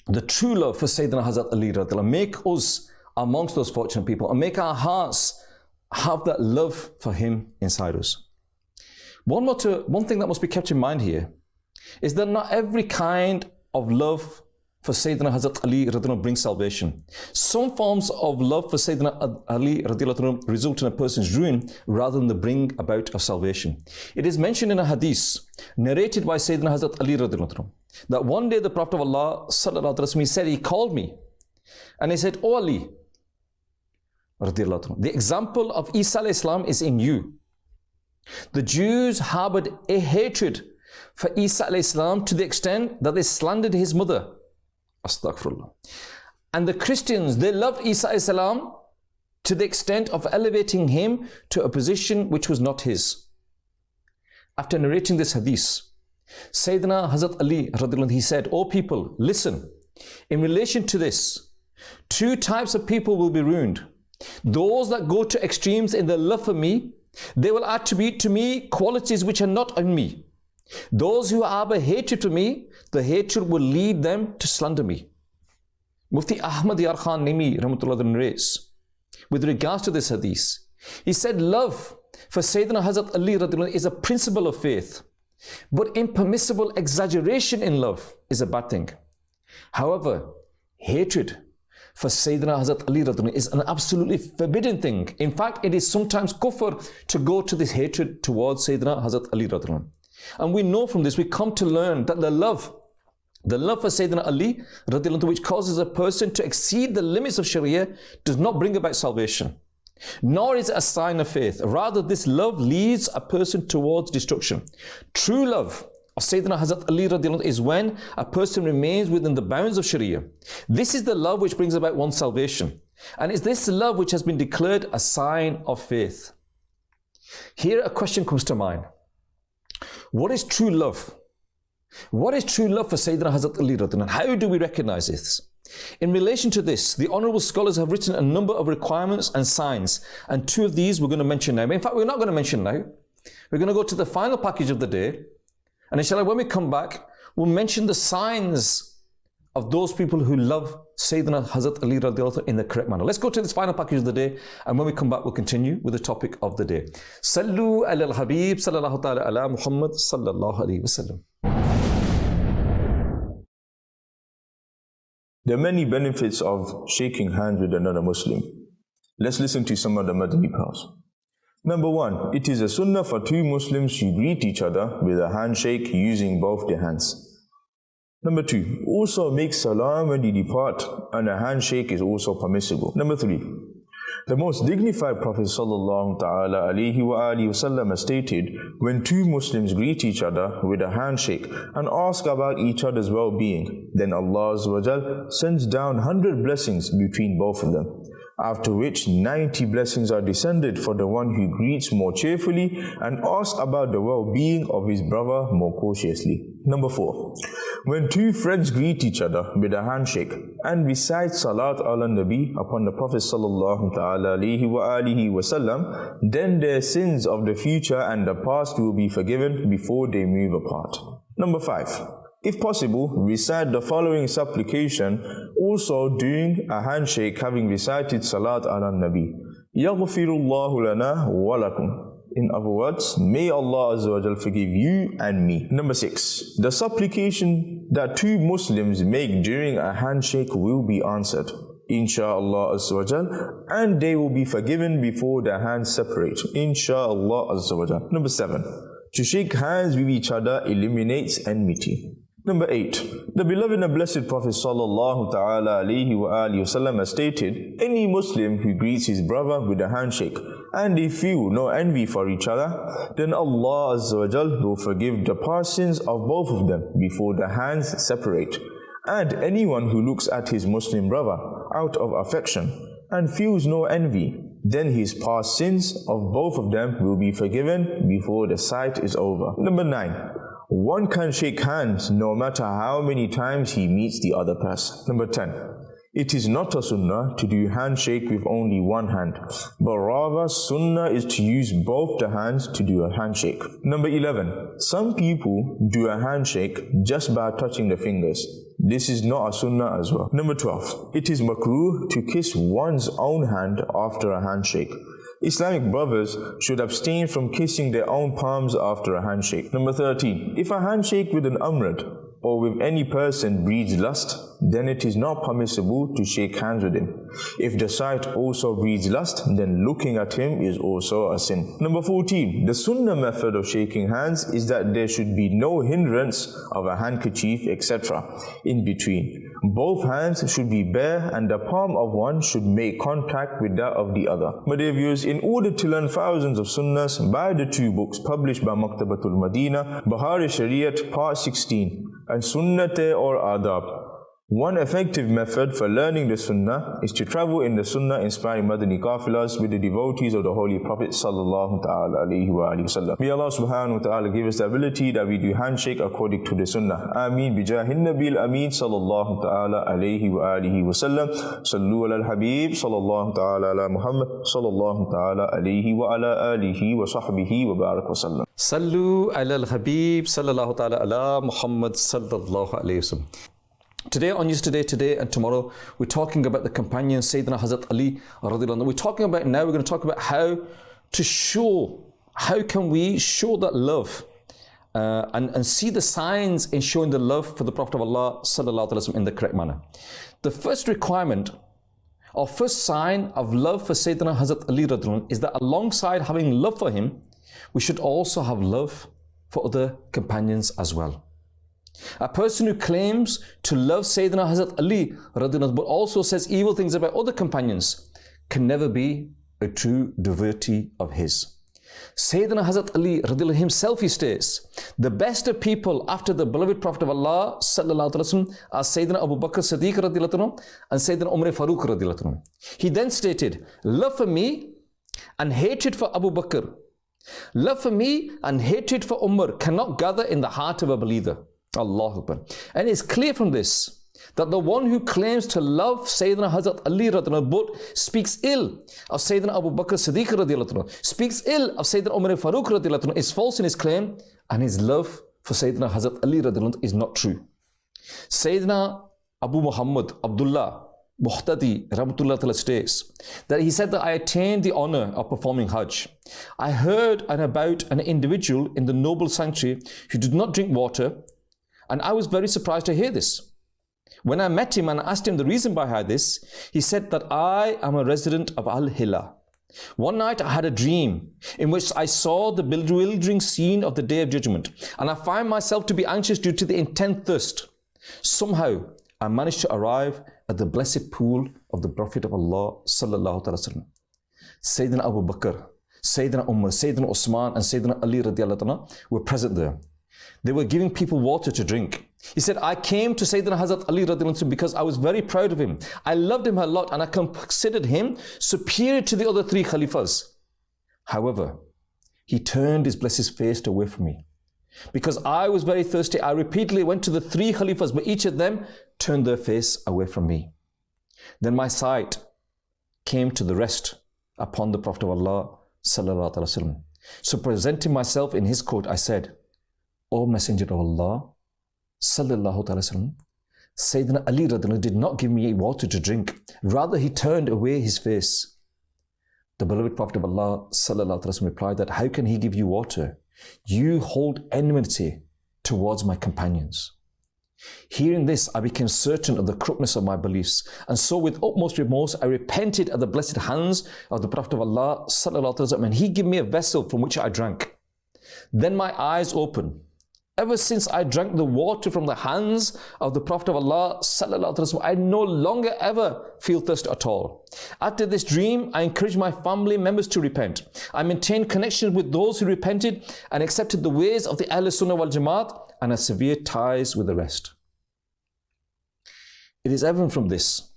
for Sayyidina Hazrat Ali radhiyallahu. Make us amongst those fortunate people, and make our hearts have that love for him inside us. One thing that must be kept in mind here is that not every kind of love for Sayyidina Hazrat Ali radiallahu brings salvation. Some forms of love for Sayyidina Ali radiallahu result in a person's ruin rather than the bring about of salvation. It is mentioned in a hadith narrated by Sayyidina Hazrat Ali radiallahu that one day the Prophet of Allah sallallahu alaihi wasallam said, he called me and he said, "O Ali radiallahu, the example of Isa alayhi salam is in you. The Jews harbored a hatred for Isa alayhi salam to the extent that they slandered his mother. Astaghfirullah. And the Christians, they loved Isa alayhi salam to the extent of elevating him to a position which was not his." After narrating this hadith, Sayyidina Hazrat Ali radiallahu, he said, "O people, listen. In relation to this, two types of people will be ruined. Those that go to extremes in their love for me, they will attribute to me qualities which are not in me. Those who harbor hatred for me, the hatred will lead them to slander me." Mufti Ahmad Yar Khan Nimi Rahmatullah narrates with regards to this hadith. He said, love for Sayyidina Hazrat Ali radiallahu is a principle of faith, but impermissible exaggeration in love is a bad thing. However, hatred for Sayyidina Hazrat Ali radiallahu is an absolutely forbidden thing. In fact, it is sometimes kufr to go to this hatred towards Sayyidina Hazrat Ali radiallahu. And we know from this, we come to learn that the love for Sayyidina Ali radiallahu, which causes a person to exceed the limits of Sharia, does not bring about salvation, nor is it a sign of faith. Rather, this love leads a person towards destruction. True love of Sayyidina Hazrat Ali radiallahu is when a person remains within the bounds of Sharia. This is the love which brings about one's salvation. And it's this love which has been declared a sign of faith. Here a question comes to mind. What is true love? What is true love for Sayyidina Hazrat Ali radiallahu? How do we recognize this? In relation to this, the honorable scholars have written a number of requirements and signs, and two of these we're going to mention now. In fact, we're not going to mention now. We're going to go to the final package of the day, and inshallah, when we come back, we'll mention the signs of those people who love Sayyidina Hazrat Ali radiallahu in the correct manner. Let's go to this final package of the day, and when we come back, we'll continue with the topic of the day. Sallu ala al-Habib sallallahu ta'ala ala Muhammad sallallahu alayhi wa sallam. There are many benefits of shaking hands with another Muslim. Let's listen to some of the Madani powers. Number one, it is a sunnah for two Muslims to greet each other with a handshake using both their hands. Number two, also make salam when you depart, and a handshake is also permissible. Number three, the most dignified Prophet sallallahu ta'ala alayhi wa alihi wasallam has stated, when two Muslims greet each other with a handshake and ask about each other's well-being, then Allah Azza wa Jal sends down 100 blessings between both of them, after which 90 blessings are descended for the one who greets more cheerfully and asks about the well-being of his brother more cautiously. Number four, when two friends greet each other with a handshake and recite Salat ala Nabi upon the Prophet sallallahu ta'ala alayhi wa alihi wasallam, then their sins of the future and the past will be forgiven before they move apart. Number five, if possible, recite the following supplication, also doing a handshake having recited Salat ala Nabi. Yaghfirullahu lana wa lakum. In other words, may Allah Azza wa Jal forgive you and me. Number six, the supplication that two Muslims make during a handshake will be answered, Insha'Allah Azza wa Jal, and they will be forgiven before their hands separate, Insha'Allah Azza wa Jal. Number seven, to shake hands with each other eliminates enmity. Number eight, the beloved and blessed Prophet sallallahu ta'ala alayhi wa alihi wasallam has stated, any Muslim who greets his brother with a handshake and they feel no envy for each other, then Allah Azza wa Jal will forgive the past sins of both of them before the hands separate. And anyone who looks at his Muslim brother out of affection and feels no envy, then his past sins of both of them will be forgiven before the sight is over. Number nine, one can shake hands no matter how many times he meets the other person. Number 10, it is not a sunnah to do handshake with only one hand, but rather sunnah is to use both the hands to do a handshake. Number 11, some people do a handshake just by touching the fingers. This is not a sunnah as well. Number 12, it is makruh to kiss one's own hand after a handshake. Islamic brothers should abstain from kissing their own palms after a handshake. Number 13, if a handshake with an amrad or with any person breeds lust, then it is not permissible to shake hands with him. If the sight also breeds lust, then looking at him is also a sin. Number 14. The Sunnah method of shaking hands is that there should be no hindrance of a handkerchief, etc. in between. Both hands should be bare and the palm of one should make contact with that of the other. My dear viewers, in order to learn thousands of sunnahs, buy the 2 books published by Maktabatul Madina, Bahari Shariat Part 16 and Sunnate or Adab. One effective method for learning the Sunnah is to travel in the Sunnah inspiring Madani Qafilas with the devotees of the Holy Prophet Sallallahu Ta'ala Alaihi Wasallam. May Allah Subhanahu Wa Ta'ala give us the ability that we do handshake according to the Sunnah. Ameen bijahin Nabil Ameen Sallallahu Ta'ala Alaihi Wasallam. Sallu ala al-Habib Sallallahu Ta'ala ala Muhammad Sallallahu Ta'ala Alaihi wa ala alihi wa sahbihi wa barak wa sallam. Sallu ala al-Habib Sallallahu Ta'ala ala Muhammad Sallallahu Alaihi Wasallam. Today on Yesterday, Today and Tomorrow, we're talking about the companion Sayyidina Hazrat Ali radhiyallahu anhu. We're talking about now, we're going to talk about how can we show that love and see the signs in showing the love for the Prophet of Allah sallallahu alaihi wasallam in the correct manner. The first requirement or first sign of love for Sayyidina Hazrat Ali radhiyallahu anhu is that alongside having love for him, we should also have love for other companions as well. A person who claims to love Sayyidina Hazrat Ali radhiyallahu anhu, but also says evil things about other companions can never be a true devotee of his. Sayyidina Hazrat Ali radhiyallahu anhu himself, he states, the best of people after the beloved Prophet of Allah sallallahu alaihi wasallam are Sayyidina Abu Bakr Siddiq radhiyallahu anhu and Sayyidina Umar Farooq radhiyallahu anhu. He then stated, love for me and hatred for Abu Bakr, love for me and hatred for Umar cannot gather in the heart of a believer. Allahu Akbar. And it's clear from this that the one who claims to love Sayyidina Hazrat Ali radhiyallahu anhu but speaks ill of Sayyidina Abu Bakr Siddiq radhiyallahu anhu, speaks ill of Sayyidina Umar Farooq radhiyallahu anhu, is false in his claim, and his love for Sayyidina Hazrat Ali radhiyallahu anhu is not true. Sayyidina Abu Muhammad Abdullah Muhtadi Rahmatullah Ta'ala states that he said that I attained the honor of performing Hajj. I heard about an individual in the noble sanctuary who did not drink water, and I was very surprised to hear this. When I met him and asked him the reason behind this, he said that I am a resident of Al-Hila. One night I had a dream in which I saw the bewildering scene of the Day of Judgment, and I find myself to be anxious due to the intense thirst. Somehow I managed to arrive at the blessed pool of the Prophet of Allah sallallahu alaihi wasallam. Sayyidina Abu Bakr, Sayyidina Umar, Sayyidina Usman and Sayyidina Ali radhiyallahu anhu were present there. They were giving people water to drink. He said, I came to Sayyidina Hazrat Ali radhiyallahu anhu because I was very proud of him. I loved him a lot and I considered him superior to the other 3 Khalifas. However, he turned his blessed face away from me. Because I was very thirsty, I repeatedly went to the 3 Khalifas, but each of them turned their face away from me. Then my sight came to the rest upon the Prophet of Allah sallallahu alaihi wasallam. So presenting myself in his court, I said, O Messenger of Allah sallallahu alaihi wasallam, Sayyidina Ali radhiyallahu anhu did not give me water to drink. Rather, he turned away his face. The beloved Prophet of Allah sallallahu alaihi wasallam replied that, how can he give you water? You hold enmity towards my companions. Hearing this, I became certain of the corruptness of my beliefs, and so with utmost remorse I repented at the blessed hands of the Prophet of Allah sallallahu alaihi wasallam, and he gave me a vessel from which I drank. Then my eyes opened. Ever since I drank the water from the hands of the Prophet of Allah sallallahu alaihi wasallam, I no longer ever feel thirst at all. After this dream, I encouraged my family members to repent. I maintained connection with those who repented and accepted the ways of the Ahl Sunnah wal Jamaat and had severe ties with the rest. It is evident from this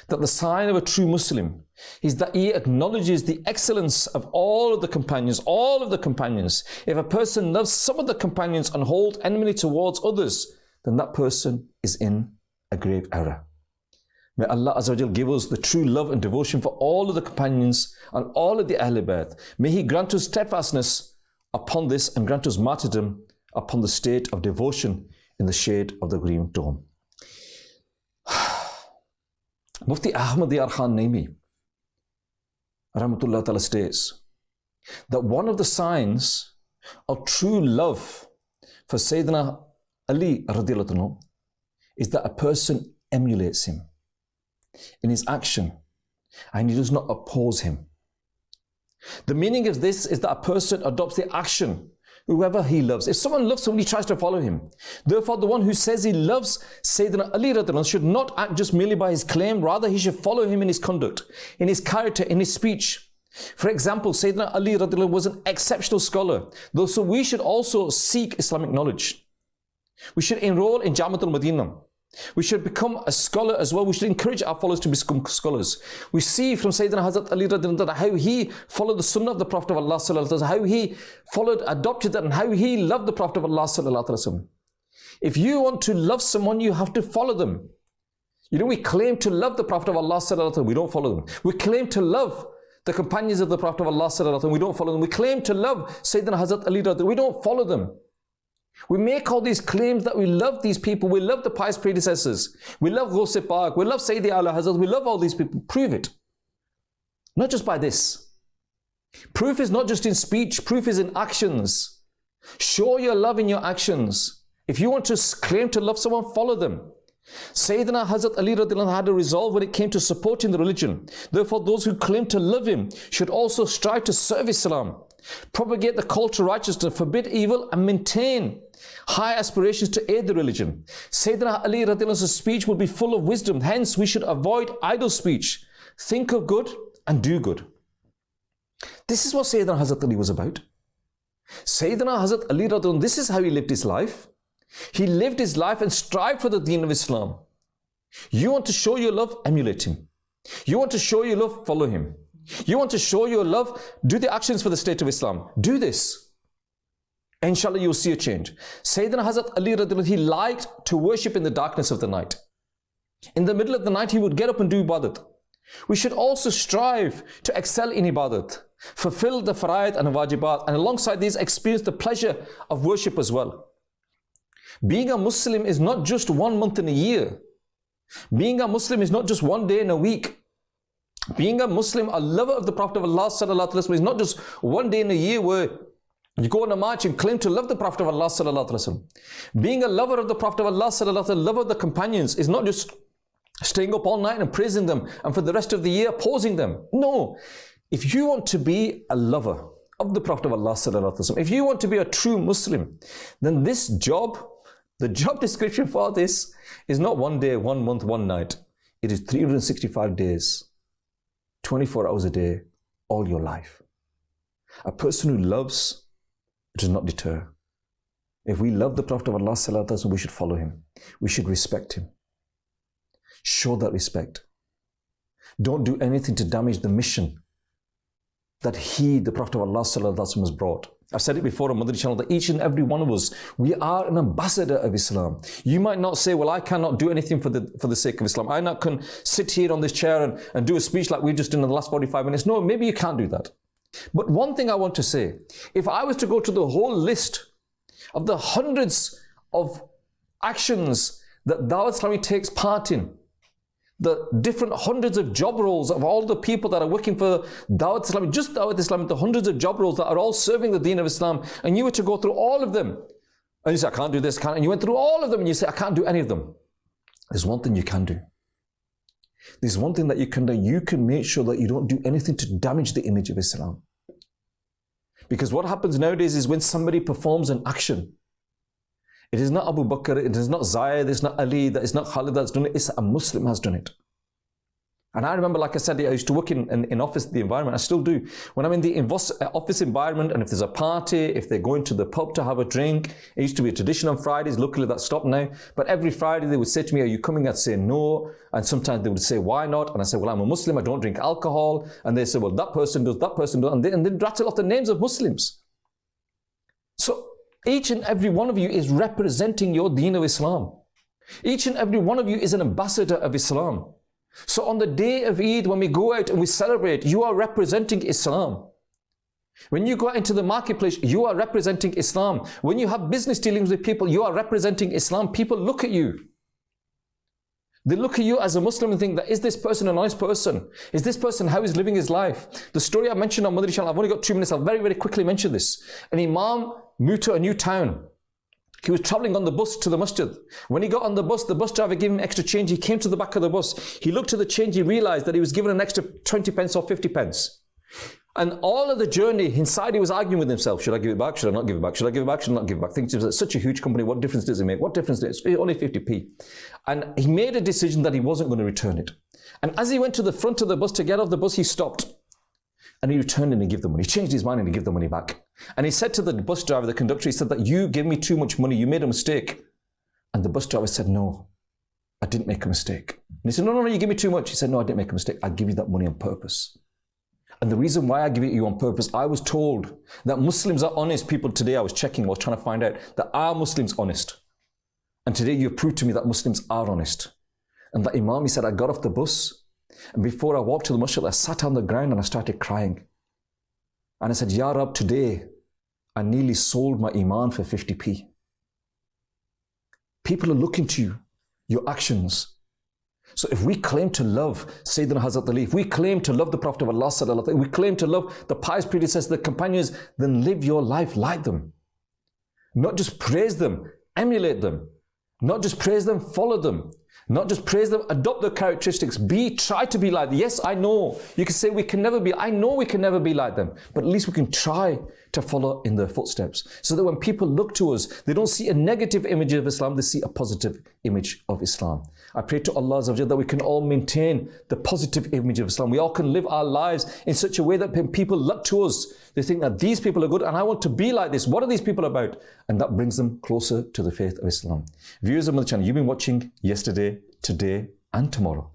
that the sign of a true Muslim is that he acknowledges the excellence of all of the companions, If a person loves some of the companions and holds enmity towards others, then that person is in a grave error. May Allah Azza wa Jal give us the true love and devotion for all of the companions and all of the Ahl Bayt. May He grant us steadfastness upon this and grant us martyrdom upon the state of devotion in the shade of the green dome. Mufti Ahmad Diyar Khan Naimi Rahmatullah Ta'ala states that one of the signs of true love for Sayyidina Ali radiallahu anhu is that a person emulates him in his action and he does not oppose him. The meaning of this is that a person adopts the action whoever he loves. If someone loves someone, he tries to follow him. Therefore, the one who says he loves Sayyiduna Ali radiallahu anhu should not act just merely by his claim, rather he should follow him in his conduct, in his character, in his speech. For example, Sayyiduna Ali radiallahu anhu was an exceptional scholar, though so we should also seek Islamic knowledge. We should enroll in Jamatul Madinah. We should become a scholar as well. We should encourage our followers to become scholars. We see from Sayyidina Hazrat Ali radiallahu anhu how he followed the Sunnah of the Prophet of Allah sallallahu alaihi wasallam, how he followed, adopted that, and how he loved the Prophet of Allah sallallahu alaihi wasallam. If you want to love someone, you have to follow them. You know, we claim to love the Prophet of Allah sallallahu alaihi wasallam, we don't follow them. We claim to love the companions of the Prophet of Allah sallallahu alaihi wasallam, we don't follow them. We claim to love Sayyidina Hazrat Ali radiallahu anhu, we don't follow them. We make all these claims that we love these people, we love the pious predecessors, we love Ghaus Pak, we love Sayyidi Ala Hazrat, we love all these people. Prove it. Not just by this. Proof is not just in speech, proof is in actions. Show your love in your actions. If you want to claim to love someone, follow them. Sayyidina Hazrat Ali radiallahu anhu had a resolve when it came to supporting the religion. Therefore, those who claim to love him should also strive to serve Islam, propagate the call to righteousness, forbid evil, and maintain high aspirations to aid the religion. Sayyidina Ali radiallahu anhu's speech will be full of wisdom. Hence, we should avoid idle speech. Think of good and do good. This is what Sayyidina Hazrat Ali was about. Sayyidina Hazrat Ali radiallahu anhu, this is how he lived his life. He lived his life and strived for the deen of Islam. You want to show your love? Emulate him. You want to show your love? Follow him. You want to show your love? Do the actions for the state of Islam. Do this. Inshallah, you will see a change. Sayyidina Hazrat Ali radiallahu anhu, he liked to worship in the darkness of the night. In the middle of the night, he would get up and do ibadat. We should also strive to excel in ibadat, fulfill the fara'id and wajibat, and alongside these, experience the pleasure of worship as well. Being a Muslim is not just 1 month in a year. Being a Muslim is not just 1 day in a week. Being a Muslim, a lover of the Prophet of Allah sallallahu alaihi wasallam, is not just 1 day in a year where you go on a march and claim to love the Prophet of Allah sallallahu alaihi wasallam. Being a lover of the Prophet of Allah sallallahu alaihi wasallam, lover of the companions, is not just staying up all night and praising them and for the rest of the year opposing them. No. If you want to be a lover of the Prophet of Allah sallallahu alaihi wasallam, if you want to be a true Muslim, then this job, the job description for this is not 1 day, 1 month, 1 night. It is 365 days, 24 hours a day, all your life. A person who loves does not deter. If we love the Prophet of Allah sallallahu alaihi wasallam, we should follow him. We should respect him. Show that respect. Don't do anything to damage the mission that he, the Prophet of Allah sallallahu alaihi wasallam, has brought. I've said it before on Madani Channel that each and every one of us, we are an ambassador of Islam. You might not say, well, I cannot do anything for the sake of Islam. I not can sit here on this chair and do a speech like we've just done in the last 45 minutes. No, maybe you can't do that. But one thing I want to say, if I was to go to the whole list of the hundreds of actions that Dawat Islami takes part in, the different hundreds of job roles of all the people that are working for Dawat Islami, just Dawat Islami, the hundreds of job roles that are all serving the deen of Islam, and you were to go through all of them, and you say, I can't do this, and you went through all of them, and you say, I can't do any of them. There's one thing you can do. There's one thing that you can do. You can make sure that you don't do anything to damage the image of Islam. Because what happens nowadays is when somebody performs an action, it is not Abu Bakr, it is not Zayd, it's not Ali, that is not Khalid that's done it, it's a Muslim has done it. And I remember, like I said, I used to work in office, the environment, I still do. When I'm in the office environment, and if there's a party, if they're going to the pub to have a drink, it used to be a tradition on Fridays, luckily that stopped now, but every Friday they would say to me, are you coming? I'd say no, and sometimes they would say, why not? And I say, well, I'm a Muslim, I don't drink alcohol, and they say, well, that person does, and they rattle off the names of Muslims. So each and every one of you is representing your deen of Islam. Each and every one of you is an ambassador of Islam. So on the day of Eid, when we go out and we celebrate, you are representing Islam. When you go out into the marketplace, you are representing Islam. When you have business dealings with people, you are representing Islam. People look at you. They look at you as a Muslim and think that, is this person a nice person? Is this person how he's living his life? The story I mentioned on Madani Channel, I've only got 2 minutes, I'll very, very quickly mention this. An Imam moved to a new town. He was traveling on the bus to the masjid. When he got on the bus driver gave him extra change. He came to the back of the bus. He looked at the change. He realized that he was given an extra 20 pence or 50 pence. And all of the journey, inside he was arguing with himself. Should I give it back? Should I not give it back? Should I give it back? Should I not give it back? Thinking it's such a huge company. What difference does it make? What difference does it make? Only 50p. And he made a decision that he wasn't going to return it. And as he went to the front of the bus to get off the bus, he stopped. And he returned and he gave the money. He changed his mind and he gave the money back. And he said to the bus driver, the conductor, he said that you gave me too much money. You made a mistake. And the bus driver said, no, I didn't make a mistake. And he said, no, you gave me too much. He said, no, I didn't make a mistake. I give you that money on purpose. And the reason why I give it you on purpose, I was told that Muslims are honest people today. I was checking, I was trying to find out that are Muslims honest? And today you proved to me that Muslims are honest. And that Imam, he said, I got off the bus and before I walked to the masjid, I sat on the ground and I started crying. And I said, Ya Rab, today I nearly sold my Iman for 50p. People are looking to you, your actions. So if we claim to love Sayyiduna Hazrat Ali, if we claim to love the Prophet of Allah, if we claim to love the pious predecessors, the companions, then live your life like them. Not just praise them, emulate them. Not just praise them, follow them. Not just praise them, adopt their characteristics. Try to be like them. Yes, I know. You can say we can never be. I know we can never be like them. But at least we can try to follow in their footsteps. So that when people look to us, they don't see a negative image of Islam, they see a positive image of Islam. I pray to Allah that we can all maintain the positive image of Islam. We all can live our lives in such a way that when people look to us, they think that these people are good and I want to be like this. What are these people about? And that brings them closer to the faith of Islam. Viewers of Madani Channel, you've been watching yesterday, today and tomorrow.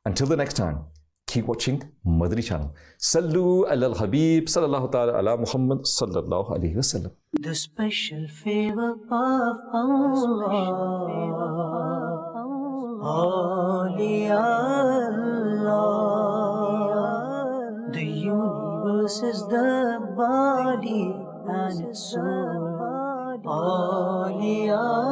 Until the next time, keep watching Madani Channel. Sallu ala al-Habib sallallahu ta'ala ala Muhammad sallallahu alayhi wa sallam. The special favor of Allah. Holy Allah. The universe is the body and its soul. Holy Allah.